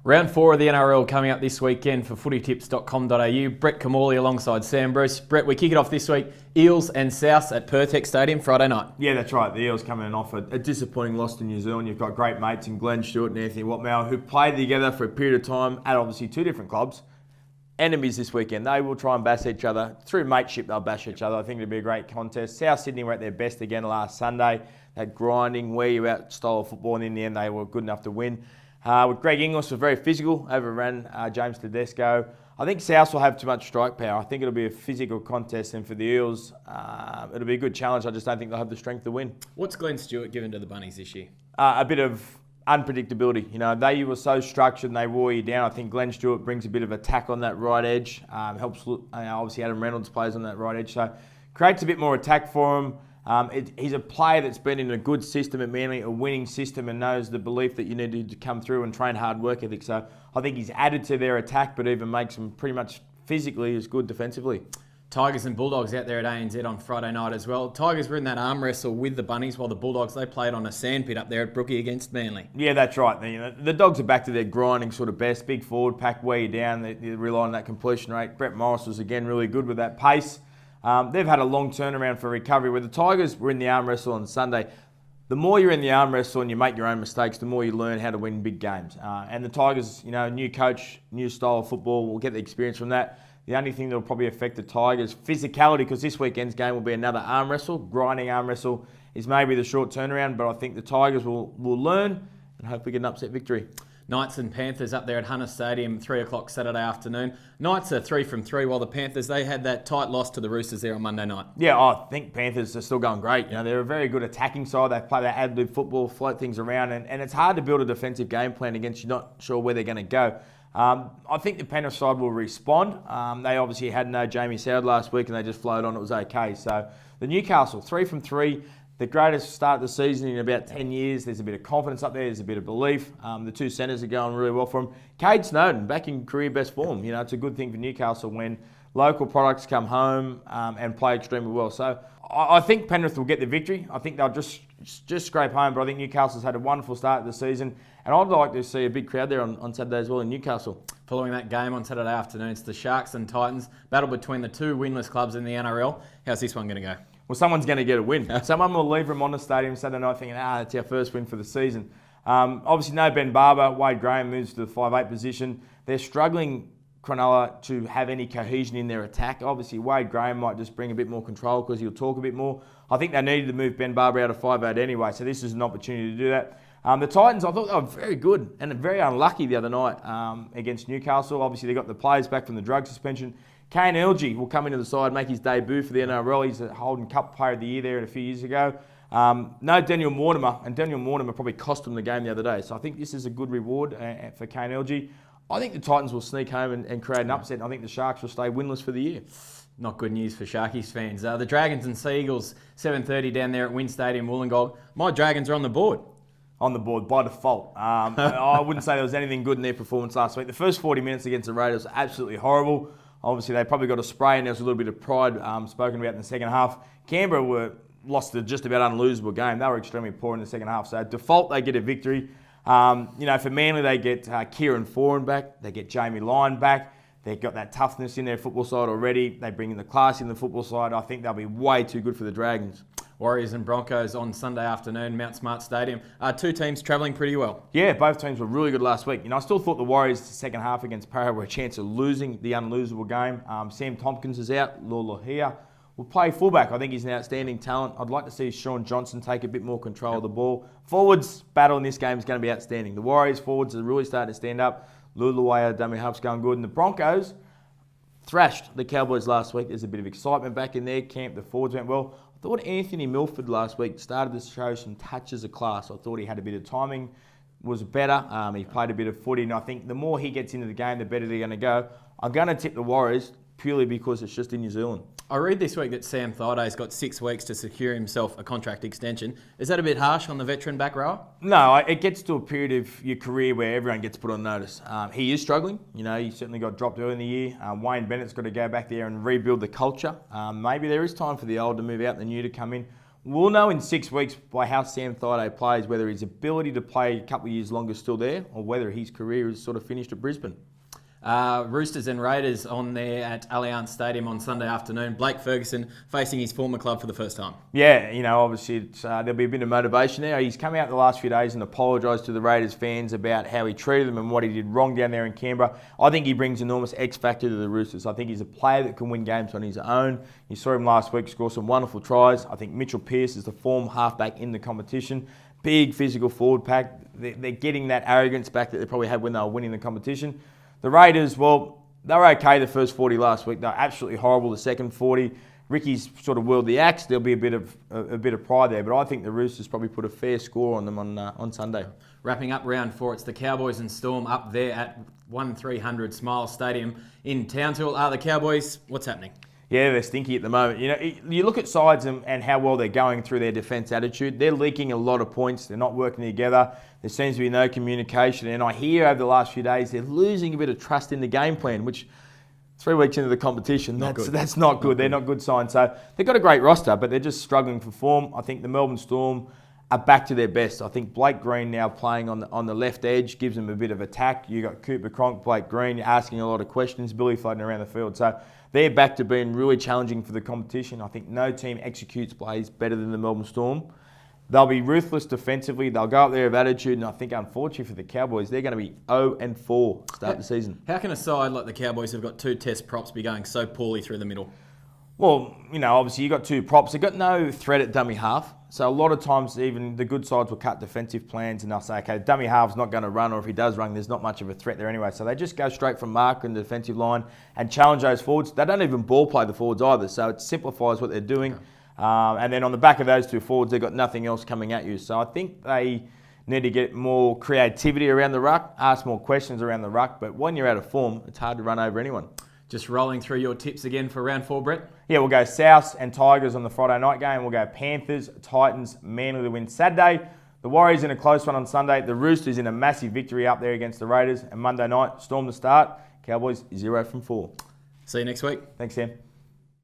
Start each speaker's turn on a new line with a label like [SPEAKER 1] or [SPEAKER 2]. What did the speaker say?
[SPEAKER 1] Round 4 of the NRL coming up this weekend for footytips.com.au. Brett Kimmorley alongside Sam Bruce. Brett, we kick it off this week. Eels and Souths at Perth Stadium Friday night.
[SPEAKER 2] Yeah, that's right. The Eels coming off a disappointing loss to New Zealand. You've got great mates in Glenn Stewart and Anthony Watmow who played together for a period of time at obviously two different clubs. Enemies this weekend. They will try and bash each other. Through mateship, they'll bash each other. I think it'll be a great contest. South Sydney were at their best again last Sunday. That grinding, wear you out style of football, and in the end they were good enough to win. With Greg Inglis was very physical, overran James Tedesco. I think South will have too much strike power. I think it'll be a physical contest, and for the Eels, it'll be a good challenge. I just don't think they'll have the strength to win.
[SPEAKER 1] What's Glenn Stewart given to the Bunnies this year?
[SPEAKER 2] A bit of unpredictability. You know, they were so structured and they wore you down. I think Glenn Stewart brings a bit of attack on that right edge. Helps, obviously Adam Reynolds plays on that right edge, so creates a bit more attack for him. He's a player that's been in a good system at Manly, a winning system, and knows the belief that you need to come through and train hard work ethic. So I think he's added to their attack, but even makes them pretty much physically as good defensively.
[SPEAKER 1] Tigers and Bulldogs out there at ANZ on Friday night as well. Tigers were in that arm wrestle with the Bunnies, while the Bulldogs, they played on a sandpit up there at Brookie against Manly.
[SPEAKER 2] Yeah, that's right. The Dogs are back to their grinding sort of best. Big forward pack, wear you down. They rely on that completion rate. Brett Morris was again really good with that pace. They've had a long turnaround for recovery, where the Tigers were in the arm wrestle on Sunday. The more you're in the arm wrestle and you make your own mistakes, the more you learn how to win big games. And the Tigers, new coach, new style of football, will get the experience from that. The only thing that will probably affect the Tigers, physicality, because this weekend's game will be another arm wrestle, grinding arm wrestle, is maybe the short turnaround, but I think the Tigers will learn and hopefully get an upset victory.
[SPEAKER 1] Knights and Panthers up there at Hunter Stadium, 3 o'clock Saturday afternoon. Knights are 3 from 3, while the Panthers, they had that tight loss to the Roosters there on Monday night.
[SPEAKER 2] Yeah, I think Panthers are still going great. They're a very good attacking side. They play that ad-lib football, float things around, and it's hard to build a defensive game plan against you not sure where they're going to go. I think the Penrith side will respond. They obviously had no Jamie Soward last week, and they just flowed on. It was okay. So the Newcastle, 3 from 3. The greatest start of the season in about 10 years. There's a bit of confidence up there. There's a bit of belief. The two centres are going really well for them. Cade Snowden, back in career best form. It's a good thing for Newcastle when local products come home and play extremely well. So I think Penrith will get the victory. I think they'll just scrape home, but I think Newcastle's had a wonderful start to the season. And I'd like to see a big crowd there on Saturday as well in Newcastle.
[SPEAKER 1] Following that game on Saturday afternoon, it's the Sharks and Titans. Battle between the two winless clubs in the NRL. How's this one going to go?
[SPEAKER 2] Well, someone's going to get a win. Someone will leave them on the stadium Saturday night thinking, that's our first win for the season. Obviously, no Ben Barber. Wade Graham moves to the 5'8 position. They're struggling, Cronulla, to have any cohesion in their attack. Obviously, Wade Graham might just bring a bit more control because he'll talk a bit more. I think they needed to move Ben Barber out of 5'8 anyway, so this is an opportunity to do that. The Titans, I thought they were very good and very unlucky the other night against Newcastle. Obviously, they got the players back from the drug suspension. Kane Elgey will come into the side, make his debut for the NRL. He's a Holden Cup Player of the Year there a few years ago. No Daniel Mortimer, and Daniel Mortimer probably cost him the game the other day. So I think this is a good reward for Kane Elgey. I think the Titans will sneak home and create an upset, and I think the Sharks will stay winless for the year.
[SPEAKER 1] Not good news for Sharkies fans. The Dragons and Sea Eagles, 7:30 down there at Wynn Stadium, Wollongong. My Dragons are on the board.
[SPEAKER 2] On the board by default. I wouldn't say there was anything good in their performance last week. The first 40 minutes against the Raiders were absolutely horrible. Obviously, they probably got a spray, and there was a little bit of pride spoken about in the second half. Canberra lost a just about unlosable game. They were extremely poor in the second half. So, default, they get a victory. For Manly, they get Kieran Foran back. They get Jamie Lyon back. They've got that toughness in their football side already. They bring in the class in the football side. I think they'll be way too good for the Dragons.
[SPEAKER 1] Warriors and Broncos on Sunday afternoon, Mount Smart Stadium. Two teams travelling pretty well.
[SPEAKER 2] Yeah, both teams were really good last week. I still thought the Warriors' second half against Parra were a chance of losing the unlosable game. Sam Tompkins is out. Lolohea will play fullback. I think he's an outstanding talent. I'd like to see Sean Johnson take a bit more control of the ball. Forwards battle in this game is going to be outstanding. The Warriors forwards are really starting to stand up. Luluwaya, dummy half's going good. And the Broncos thrashed the Cowboys last week. There's a bit of excitement back in their camp. The forwards went well. I thought Anthony Milford last week started to show some touches of class. I thought he had a bit of timing, was better. He played a bit of footy, and I think the more he gets into the game, the better they're going to go. I'm going to tip the Warriors purely because it's just in New Zealand.
[SPEAKER 1] I read this week that Sam Thaida's got 6 weeks to secure himself a contract extension. Is that a bit harsh on the veteran back rower?
[SPEAKER 2] No, it gets to a period of your career where everyone gets put on notice. He is struggling. He certainly got dropped early in the year. Wayne Bennett's got to go back there and rebuild the culture. Maybe there is time for the old to move out and the new to come in. We'll know in 6 weeks by how Sam Thaiday plays whether his ability to play a couple of years longer is still there or whether his career is sort of finished at Brisbane.
[SPEAKER 1] Roosters and Raiders on there at Allianz Stadium on Sunday afternoon. Blake Ferguson facing his former club for the first time.
[SPEAKER 2] Yeah, obviously there'll be a bit of motivation there. He's come out the last few days and apologised to the Raiders fans about how he treated them and what he did wrong down there in Canberra. I think he brings enormous X factor to the Roosters. I think he's a player that can win games on his own. You saw him last week score some wonderful tries. I think Mitchell Pearce is the form halfback in the competition. Big physical forward pack. They're getting that arrogance back that they probably had when they were winning the competition. The Raiders, well, they were okay the first 40 last week. They were absolutely horrible the second 40. Ricky's sort of whirled the axe. There'll be a bit of pride there, but I think the Roosters probably put a fair score on them on Sunday.
[SPEAKER 1] Wrapping up round 4, it's the Cowboys and Storm up there at 1300 Smile Stadium in Townsville. The Cowboys, what's happening?
[SPEAKER 2] Yeah, they're stinky at the moment. You look at sides and how well they're going through their defence attitude. They're leaking a lot of points. They're not working together. There seems to be no communication. And I hear over the last few days they're losing a bit of trust in the game plan, which 3 weeks into the competition, that's not good. They're not good signs. So they've got a great roster, but they're just struggling for form. I think the Melbourne Storm are back to their best. I think Blake Green now playing on the left edge gives them a bit of attack. You got Cooper Cronk, Blake Green asking a lot of questions, Billy floating around the field. So they're back to being really challenging for the competition. I think no team executes plays better than the Melbourne Storm. They'll be ruthless defensively. They'll go up there with attitude, and I think unfortunately for the Cowboys, they're going to be 0-4 to start the season.
[SPEAKER 1] How can a side like the Cowboys who've got 2 test props be going so poorly through the middle?
[SPEAKER 2] Well, obviously you've got 2 props. They've got no threat at dummy half. So a lot of times even the good sides will cut defensive plans and they'll say, okay, dummy half's not going to run, or if he does run, there's not much of a threat there anyway. So they just go straight from mark in the defensive line and challenge those forwards. They don't even ball play the forwards either, so it simplifies what they're doing. Okay. And then on the back of those 2 forwards, they've got nothing else coming at you. So I think they need to get more creativity around the ruck, ask more questions around the ruck. But when you're out of form, it's hard to run over anyone.
[SPEAKER 1] Just rolling through your tips again for round 4, Brett.
[SPEAKER 2] Yeah, we'll go Souths and Tigers on the Friday night game. We'll go Panthers, Titans, Manly to win Saturday. The Warriors in a close one on Sunday. The Roosters in a massive victory up there against the Raiders. And Monday night, Storm to start. Cowboys 0 from 4.
[SPEAKER 1] See you next week.
[SPEAKER 2] Thanks, Sam.